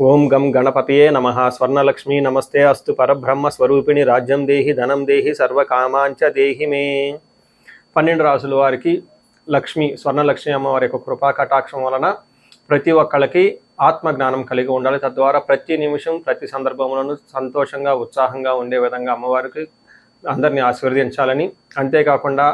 ఓం గం గణపతయే నమః. స్వర్ణలక్ష్మీ నమస్తే అస్తు. పరబ్రహ్మ స్వరూపిణి రాజ్యం దేహి ధనం దేహి సర్వకామాంచ దేహి మే. 12 రాసుల వారికి లక్ష్మి స్వర్ణలక్ష్మి అమ్మవారి యొక్క కృపా కటాక్షం వలన ప్రతి ఒక్కళ్ళకి ఆత్మజ్ఞానం కలిగి ఉండాలి. తద్వారా ప్రతి నిమిషం ప్రతి సందర్భంలోనూ సంతోషంగా ఉత్సాహంగా ఉండే విధంగా అమ్మవారికి అందరినీ ఆశీర్వదించాలని, అంతేకాకుండా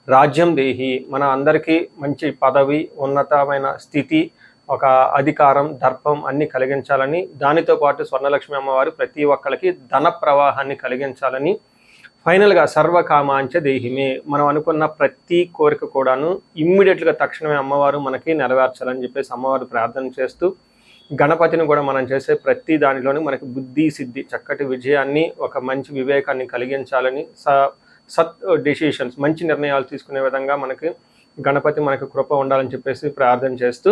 రాజ్యం దేహి మన అందరికీ మంచి పదవి, ఉన్నతమైన స్థితి, ఒక అధికారం, దర్పం అన్ని కలిగించాలని, దానితో పాటు స్వర్ణలక్ష్మి అమ్మవారు ప్రతి ఒక్కరికి ధన ప్రవాహాన్ని కలిగించాలని, ఫైనల్గా సర్వకామాంచ దేహిమే మనం అనుకున్న ప్రతి కోరిక కూడాను ఇమ్మీడియట్గా తక్షణమే అమ్మవారు మనకి నెరవేర్చాలని చెప్పేసి అమ్మవారు ప్రార్థన చేస్తూ, గణపతిని కూడా మనం చేసే ప్రతి దానిలోని మనకి బుద్ధి సిద్ధి, చక్కటి విజయాన్ని, ఒక మంచి వివేకాన్ని కలిగించాలని, సత్ డెసిషన్స్ మంచి నిర్ణయాలు తీసుకునే విధంగా మనకి గణపతి మనకు కృప ఉండాలని చెప్పేసి ప్రార్థన చేస్తూ,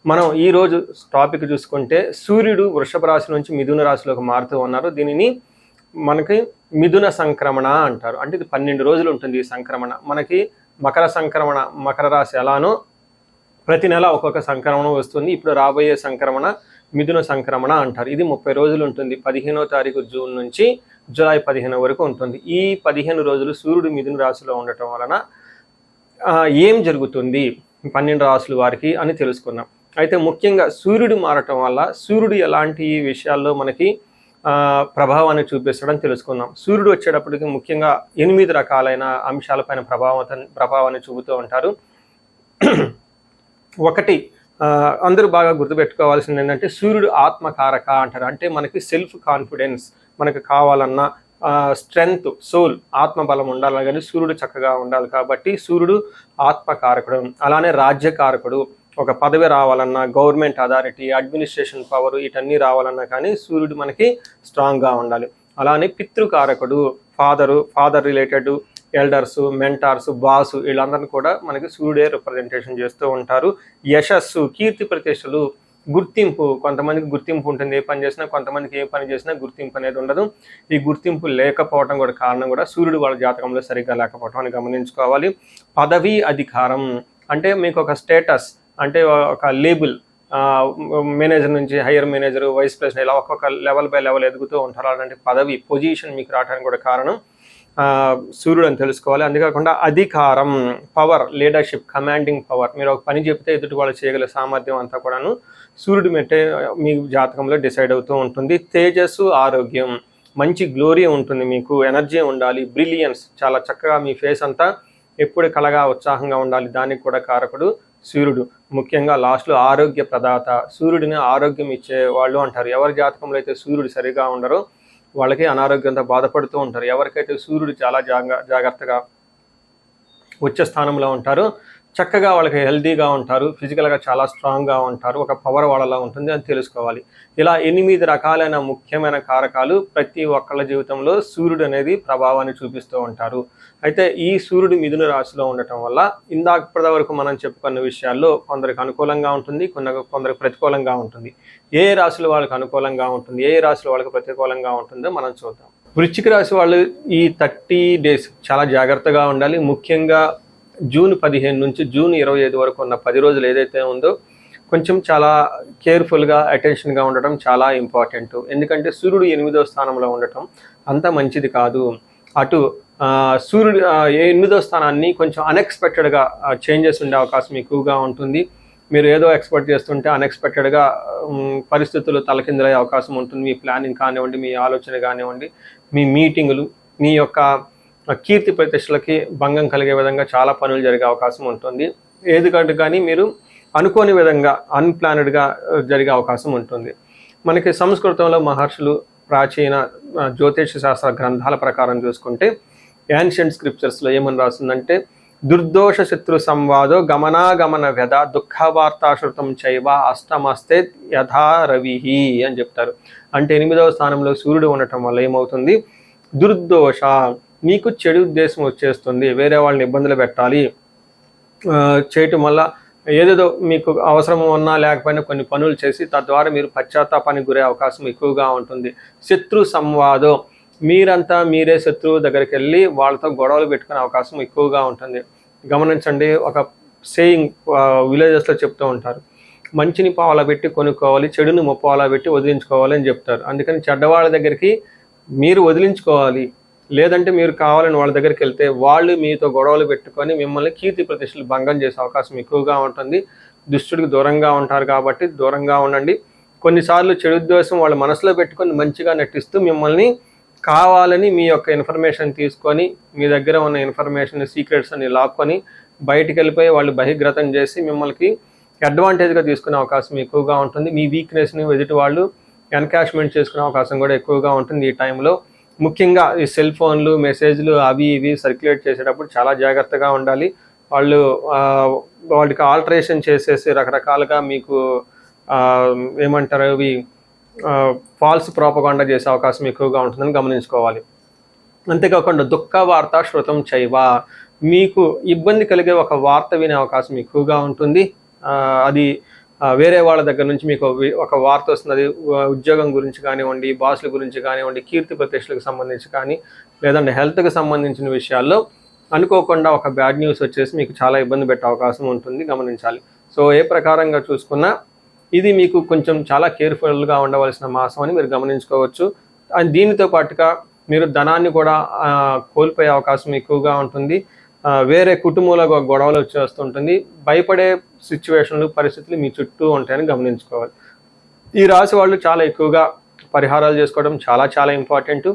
మనం ఈరోజు టాపిక్ చూసుకుంటే సూర్యుడు వృషభ రాశి నుంచి మిథున రాశిలోకి మారుతూ ఉన్నారు. దీనిని మనకి మిథున సంక్రమణ అంటారు. అంటే ఇది 12 రోజులు ఉంటుంది ఈ సంక్రమణ. మనకి మకర సంక్రమణ, మకర రాశి ఎలానో ప్రతి నెల ఒక్కొక్క సంక్రమణ వస్తుంది. ఇప్పుడు రాబోయే సంక్రమణ మిథున సంక్రమణ అంటారు. ఇది 30 రోజులు ఉంటుంది. 15వ తారీఖు జూన్ నుంచి జూలై 15 వరకు ఉంటుంది. ఈ 15 రోజులు సూర్యుడు మిథున రాశిలో ఉండటం వలన ఏం జరుగుతుంది 12 రాశుల వారికి అని తెలుసుకున్నాం. అయితే ముఖ్యంగా సూర్యుడు మారటం వల్ల సూర్యుడు ఎలాంటి విషయాల్లో మనకి ప్రభావాన్ని చూపిస్తాడని తెలుసుకుందాం. సూర్యుడు వచ్చేటప్పటికి ముఖ్యంగా 8 రకాలైన అంశాలపైన ప్రభావాన్ని చూపుతూ ఉంటారు. ఒకటి అందరూ బాగా గుర్తుపెట్టుకోవాల్సింది ఏంటంటే సూర్యుడు ఆత్మకారక అంటారు. అంటే మనకి సెల్ఫ్ కాన్ఫిడెన్స్, మనకు కావాలన్న స్ట్రెంగ్త్, సోల్, ఆత్మబలం ఉండాలి, కానీ సూర్యుడు చక్కగా ఉండాలి. కాబట్టి సూర్యుడు ఆత్మకారకుడు. అలానే రాజ్యకారకుడు, ఒక పదవి రావాలన్నా, గవర్నమెంట్ అథారిటీ, అడ్మినిస్ట్రేషన్ పవర్, వీటన్నీ రావాలన్నా కానీ సూర్యుడు మనకి స్ట్రాంగ్గా ఉండాలి. అలానే పితృకారకుడు, father related elders, mentors, boss, వీళ్ళందరినీ కూడా మనకి సూర్యుడే రిప్రజెంటేషన్ చేస్తూ ఉంటారు. యశస్సు, కీర్తి ప్రతిష్టలు, గుర్తింపు, కొంతమందికి గుర్తింపు ఉంటుంది ఏ పని చేసినా, కొంతమందికి ఏ పని చేసినా గుర్తింపు అనేది ఉండదు. ఈ గుర్తింపు లేకపోవడం కూడా కారణం కూడా సూర్యుడు వాళ్ళ జాతకంలో సరిగ్గా లేకపోవడం అని గమనించుకోవాలి. పదవి, అధికారం అంటే మీకు ఒక స్టేటస్, అంటే ఒక లేబుల్, మేనేజర్ నుంచి హైయర్ మేనేజర్, వైస్ ప్రెసిడెంట్, ఇలా ఒక్కొక్క లెవెల్ బై లెవెల్ ఎదుగుతూ ఉంటారు. అలాంటి పదవి, పొజిషన్ మీకు రావడానికి కూడా కారణం సూర్యుడు అని తెలుసుకోవాలి. అంతేకాకుండా అధికారం, పవర్, లీడర్షిప్, కమాండింగ్ పవర్, మీరు ఒక పని చెప్తే ఎదుటి వాళ్ళు చేయగల సామర్థ్యం అంతా కూడాను సూర్యుడు మెట్టే మీ జాతకంలో డిసైడ్ అవుతూ ఉంటుంది. తేజస్సు, ఆరోగ్యం, మంచి గ్లోరీ ఉంటుంది, మీకు ఎనర్జీ ఉండాలి, బ్రిలియన్స్, చాలా చక్కగా మీ ఫేస్ అంతా ఎప్పుడు కలగా ఉత్సాహంగా ఉండాలి, దానికి కూడా కారకుడు సూర్యుడు. ముఖ్యంగా లాస్ట్లో ఆరోగ్య ప్రదాత, సూర్యుడిని ఆరోగ్యం ఇచ్చే వాళ్ళు అంటారు. ఎవరి జాతకంలో అయితే సూర్యుడు సరిగా ఉండరో వాళ్ళకి అనారోగ్యంతో బాధపడుతూ ఉంటారు. ఎవరికైతే సూర్యుడు చాలా జాగ్రత్తగా ఉచ్చ స్థానంలో ఉంటారో చక్కగా వాళ్ళకి హెల్తీగా ఉంటారు, ఫిజికల్గా చాలా స్ట్రాంగ్గా ఉంటారు, ఒక పవర్ వాళ్ళలా ఉంటుంది అని తెలుసుకోవాలి. ఇలా 8 రకాలైన ముఖ్యమైన కారకాలు ప్రతి ఒక్కళ్ళ జీవితంలో సూర్యుడు అనేది ప్రభావాన్ని చూపిస్తూ ఉంటారు. అయితే ఈ సూర్యుడు మిథున రాశిలో ఉండటం వల్ల ఇప్పటి వరకు మనం చెప్పుకున్న విషయాల్లో కొందరికి అనుకూలంగా ఉంటుంది, కొందరికి ప్రతికూలంగా ఉంటుంది. ఏ రాశుల వాళ్ళకి అనుకూలంగా ఉంటుంది, ఏ రాశుల వాళ్ళకి ప్రతికూలంగా ఉంటుందో మనం చూద్దాం. వృశ్చిక రాశి వాళ్ళు ఈ 30 days చాలా జాగ్రత్తగా ఉండాలి. ముఖ్యంగా జూన్ 15 నుంచి జూన్ 25 వరకు ఉన్న 10 రోజులు ఏదైతే ఉందో కొంచెం చాలా కేర్ఫుల్గా, అటెన్షన్గా ఉండటం చాలా ఇంపార్టెంట్. ఎందుకంటే సూర్యుడు 8వ స్థానంలో ఉండటం అంత మంచిది కాదు. అటు సూర్యుడు 8వ స్థానాన్ని కొంచెం అన్ఎక్స్పెక్టెడ్గా చేంజెస్ ఉండే అవకాశం ఎక్కువగా ఉంటుంది. మీరు ఏదో ఎక్స్పెక్ట్ చేస్తుంటే అన్ఎక్స్పెక్టెడ్గా పరిస్థితులు తలకిందులయ్యే అవకాశం ఉంటుంది. మీ ప్లానింగ్ కానివ్వండి, మీ ఆలోచన కానివ్వండి, మీ మీటింగులు, మీ యొక్క కీర్తి ప్రతిష్టలకి భంగం కలిగే విధంగా చాలా పనులు జరిగే అవకాశం ఉంటుంది. ఏదికంటే కానీ మీరు అనుకోని విధంగా అన్ప్లానెడ్గా జరిగే అవకాశం ఉంటుంది. మనకి సంస్కృతంలో మహర్షులు ప్రాచీన జ్యోతిష శాస్త్ర గ్రంథాల ప్రకారం చూసుకుంటే యాన్షియంట్ స్క్రిప్చర్స్లో ఏమని రాస్తుందంటే దుర్దోష శత్రు సంవాదో గమనాగమన వ్యధ దుఃఖవార్తాశ్రుతం చైవ అష్టమస్తే యథా రవిహి అని చెప్తారు. అంటే 8వ స్థానంలో సూర్యుడు ఉండటం వల్ల ఏమవుతుంది, దుర్దోష, మీకు చెడు ఉద్దేశం వచ్చేస్తుంది, వేరే వాళ్ళని ఇబ్బందులు పెట్టాలి చేయటం వల్ల ఏదేదో మీకు అవసరం ఉన్నా లేకపోయినా కొన్ని పనులు చేసి తద్వారా మీరు పశ్చాత్తాపానికి గురే అవకాశం ఎక్కువగా ఉంటుంది. శత్రు సంవాదం, మీరంతా మీరే శత్రువు దగ్గరికి వెళ్ళి వాళ్ళతో గొడవలు పెట్టుకునే అవకాశం ఎక్కువగా ఉంటుంది. గమనించండి, ఒక సేయింగ్ విలేజెస్లో చెప్తూ ఉంటారు, మంచిని పావలా పెట్టి కొనుక్కోవాలి, చెడుని ముప్పావలా పెట్టి వదిలించుకోవాలి అని చెప్తారు. అందుకని చెడ్డవాళ్ళ దగ్గరికి మీరు వదిలించుకోవాలి. లేదంటే మీరు కావాలని వాళ్ళ దగ్గరికి వెళ్తే వాళ్ళు మీతో గొడవలు పెట్టుకొని మిమ్మల్ని కీర్తి ప్రతిష్టలు భంగం చేసే అవకాశం ఎక్కువగా ఉంటుంది. దుష్టుడికి దూరంగా ఉంటారు కాబట్టి దూరంగా ఉండండి. కొన్నిసార్లు చెడు ఉద్దేశం వాళ్ళ మనసులో పెట్టుకొని మంచిగా నటిస్తూ మిమ్మల్ని కావాలని మీ యొక్క ఇన్ఫర్మేషన్ తీసుకొని మీ దగ్గర ఉన్న ఇన్ఫర్మేషన్ సీక్రెట్స్ అని లాక్కొని బయటికి వెళ్ళిపోయి వాళ్ళు బహిర్గతం చేసి మిమ్మల్ని అడ్వాంటేజ్గా తీసుకునే అవకాశం ఎక్కువగా ఉంటుంది. మీ వీక్నెస్ని ఎదుటి వాళ్ళు ఎన్కాష్మెంట్ చేసుకునే అవకాశం కూడా ఎక్కువగా ఉంటుంది ఈ టైంలో. ముఖ్యంగా ఈ సెల్ ఫోన్లు మెసేజ్లు అవి ఇవి సర్క్యులేట్ చేసేటప్పుడు చాలా జాగ్రత్తగా ఉండాలి. వాళ్ళకి ఆల్టరేషన్ చేసేసి రకరకాలుగా మీకు ఏమంటారు అవి ఫాల్స్ ప్రోపగాండా చేసే అవకాశం ఎక్కువగా ఉంటుందని గమనించుకోవాలి. అంతేకాకుండా దుఃఖ వార్త శృతం చైవ, మీకు ఇబ్బంది కలిగే ఒక వార్త వినే అవకాశం ఎక్కువగా ఉంటుంది. అది వేరే వాళ్ళ దగ్గర నుంచి మీకు ఒక వార్త వస్తుంది. అది ఉద్యోగం గురించి కానివ్వండి, బాసుల గురించి కానివ్వండి, కీర్తి ప్రతిష్టలకు సంబంధించి కానీ లేదంటే హెల్త్కి సంబంధించిన విషయాల్లో అనుకోకుండా ఒక బ్యాడ్ న్యూస్ వచ్చేసి మీకు చాలా ఇబ్బంది పెట్టే అవకాశం ఉంటుంది, గమనించాలి. సో ఏ ప్రకారంగా చూసుకున్నా ఇది మీకు కొంచెం చాలా కేర్ఫుల్గా ఉండవలసిన మాసం అని మీరు గమనించుకోవచ్చు. అండ్ దీనితో పాటుగా మీరు ధనాన్ని కూడా కోల్పోయే అవకాశం ఎక్కువగా ఉంటుంది. వేరే కుటుంబంలో గొడవలు వచ్చేస్తుంటుంది. భయపడే సిచ్యువేషన్లు పరిస్థితులు మీ చుట్టూ ఉంటాయని గమనించుకోవాలి. ఈ రాశి వాళ్ళు చాలా ఎక్కువగా పరిహారాలు చేసుకోవడం చాలా చాలా ఇంపార్టెంట్.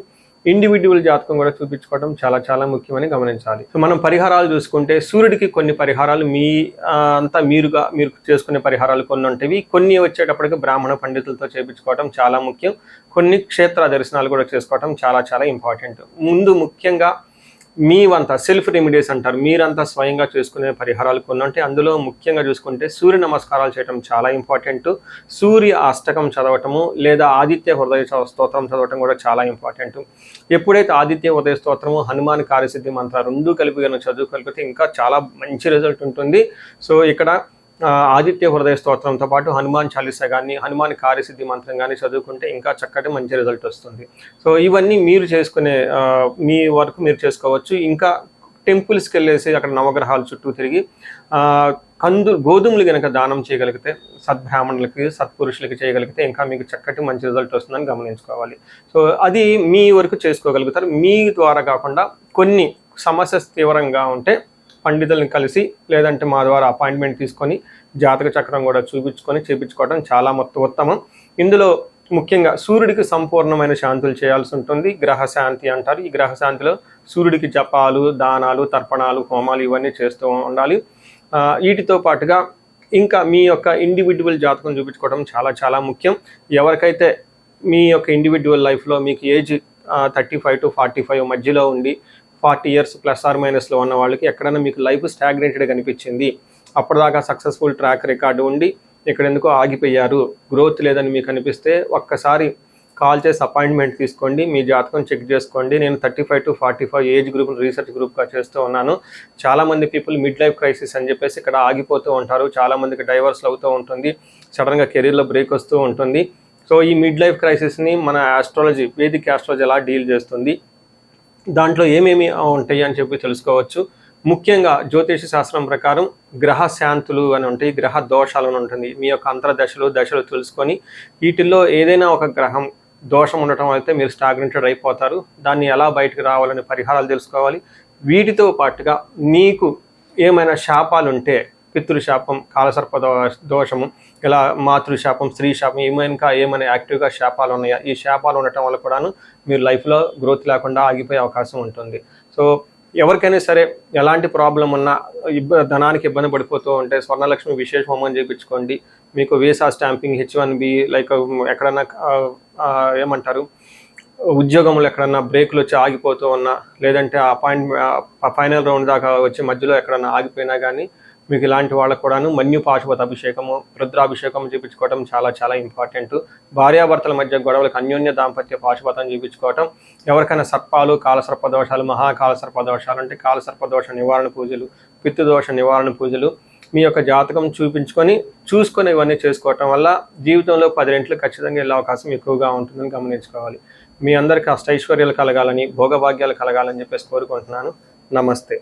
ఇండివిజువల్ జాతకం కూడా చూపించుకోవడం చాలా చాలా ముఖ్యమని గమనించాలి. సో మనం పరిహారాలు చూసుకుంటే సూర్యుడికి కొన్ని పరిహారాలు మీరు చేసుకునే పరిహారాలు కొన్ని ఉంటాయి. కొన్ని వచ్చేటప్పటికి బ్రాహ్మణ పండితులతో చేయించుకోవడం చాలా ముఖ్యం. కొన్ని క్షేత్ర దర్శనాలు కూడా చేసుకోవడం చాలా చాలా ఇంపార్టెంట్. ముందు ముఖ్యంగా మీవంతా సెల్ఫ్ రెమెడీస్ అంటారు, మీరంతా స్వయంగా చేసుకునే పరిహారాలు కొన్ని ఉంటాయి. అందులో ముఖ్యంగా చూసుకుంటే సూర్య నమస్కారాలు చేయడం చాలా ఇంపార్టెంట్. సూర్య అష్టకం చదవటము లేదా ఆదిత్య హృదయ స్తోత్రం చదవటం కూడా చాలా ఇంపార్టెంట్. ఎప్పుడైతే ఆదిత్య హృదయ స్తోత్రము, హనుమాన్ కార్యసిద్ధి మంత్ర రెండు కలిపి చదువుకోగలిగితే ఇంకా చాలా మంచి రిజల్ట్ ఉంటుంది. సో ఇక్కడ ఆదిత్య హృదయ స్తోత్రంతో పాటు హనుమాన్ చాలీసా కానీ హనుమాన్ కార్యసిద్ధి మంత్రం కానీ చదువుకుంటే ఇంకా చక్కటి మంచి రిజల్ట్ వస్తుంది. సో ఇవన్నీ మీరు చేసుకునే మీ వరకు మీరు చేసుకోవచ్చు. ఇంకా టెంపుల్స్కి వెళ్ళేసి అక్కడ నవగ్రహాల చుట్టూ తిరిగి గోధుమలు కనుక దానం చేయగలిగితే సద్బ్రాహ్మణులకి సత్పురుషులకి చేయగలిగితే ఇంకా మీకు చక్కటి మంచి రిజల్ట్ వస్తుందని గమనించుకోవాలి. సో అది మీ వరకు చేసుకోగలుగుతారు. మీ ద్వారా కాకుండా కొన్ని సమస్య తీవ్రంగా ఉంటే పండితులను కలిసి లేదంటే మా ద్వారా అపాయింట్మెంట్ తీసుకొని జాతక చక్రం కూడా చేయించుకోవడం చాలా ఉత్తమం. ఇందులో ముఖ్యంగా సూర్యుడికి సంపూర్ణమైన శాంతులు చేయాల్సి ఉంటుంది. గ్రహ శాంతి అంటారు. ఈ గ్రహ శాంతిలో సూర్యుడికి జపాలు, దానాలు, తర్పణాలు, హోమాలు ఇవన్నీ చేస్తూ ఉండాలి. వీటితో పాటుగా ఇంకా మీ యొక్క ఇండివిజువల్ జాతకం చూపించుకోవడం చాలా చాలా ముఖ్యం. ఎవరికైతే మీ యొక్క ఇండివిజువల్ లైఫ్లో మీకు ఏజ్ 35 to 45 మధ్యలో ఉండి 40 years +or- ఉన్న వాళ్ళకి ఎక్కడైనా మీకు లైఫ్ స్టాగ్నేటెడ్ కనిపించింది, అప్పటిదాకా సక్సెస్ఫుల్ ట్రాక్ రికార్డు ఉండి ఇక్కడ ఎందుకో ఆగిపోయారు, గ్రోత్ లేదని మీకు అనిపిస్తే ఒక్కసారి కాల్ చేసి అపాయింట్మెంట్ తీసుకోండి, మీ జాతకం చెక్ చేసుకోండి. నేను 35 to 45 ఏజ్ గ్రూప్ రీసెర్చ్ గ్రూప్గా చేస్తూ ఉన్నాను. చాలామంది పీపుల్ మిడ్ లైఫ్ క్రైసిస్ అని చెప్పేసి ఇక్కడ ఆగిపోతూ ఉంటారు. చాలామందికి డైవర్స్ అవుతూ ఉంటుంది, సడన్గా కెరీర్లో బ్రేక్ వస్తూ ఉంటుంది. సో ఈ మిడ్ లైఫ్ క్రైసిస్ని మన ఆస్ట్రాలజీ, వేదిక్ ఆస్ట్రాలజీ ఎలా డీల్ చేస్తుంది, దాంట్లో ఏమేమి ఉంటాయి అని చెప్పి తెలుసుకోవచ్చు. ముఖ్యంగా జ్యోతిష శాస్త్రం ప్రకారం గ్రహ శాంతులు అని ఉంటాయి, గ్రహ దోషాలు అని ఉంటుంది. మీ యొక్క అంతర్దశలు దశలు తెలుసుకొని వీటిల్లో ఏదైనా ఒక గ్రహం దోషం ఉండటం అయితే మీరు స్టాగ్నెంటెడ్ అయిపోతారు. దాన్ని ఎలా బయటకు రావాలని పరిహారాలు తెలుసుకోవాలి. వీటితో పాటుగా మీకు ఏమైనా శాపాలు ఉంటే పితృశాపం, కాలసర్ప దోషము, ఇలా మాతృశాపం, స్త్రీ శాపం, ఏమైనా యాక్టివ్గా శాపాలు ఉన్నాయా, ఈ శాపాలు ఉండటం వల్ల కూడాను మీరు లైఫ్లో గ్రోత్ లేకుండా ఆగిపోయే అవకాశం ఉంటుంది. సో ఎవరికైనా సరే ఎలాంటి ప్రాబ్లం ఉన్నా ధనానికి ఇబ్బంది పడిపోతూ ఉంటే స్వర్ణలక్ష్మి విశేష హోమం చేయించుకోండి. మీకు వీసా స్టాంపింగ్, H1B, లైక్ ఎక్కడన్నా ఏమంటారు ఉద్యోగంలో ఎక్కడన్నా బ్రేకులు వచ్చి ఆగిపోతూ ఉన్నా, లేదంటే ఫైనల్ రౌండ్ దాకా వచ్చి మధ్యలో ఎక్కడన్నా ఆగిపోయినా కానీ మీకు ఇలాంటి వాళ్ళకు కూడాను మన్యు పాశుపత అభిషేకము, రుద్రాభిషేకం చేయించుకోవడం చాలా చాలా ఇంపార్టెంట్. భార్యాభర్తల మధ్య గొడవలకు అన్యోన్య దాంపత్య పాశుపతం చేయించుకోవటం. ఎవరికైనా సర్పాలు, కాలసర్పదోషాలు, మహాకాలసర్పదోషాలు అంటే కాలసర్పదోష నివారణ పూజలు, పితృదోష నివారణ పూజలు మీ యొక్క జాతకం చూసుకొని ఇవన్నీ చేసుకోవటం వల్ల జీవితంలో 10 రెట్లు ఖచ్చితంగా వెళ్ళే అవకాశం ఎక్కువగా ఉంటుందని గమనించుకోవాలి. మీ అందరికీ అష్టైశ్వర్యాలు కలగాలని, భోగభాగ్యాలు కలగాలని చెప్పేసి కోరుకుంటున్నాను. నమస్తే.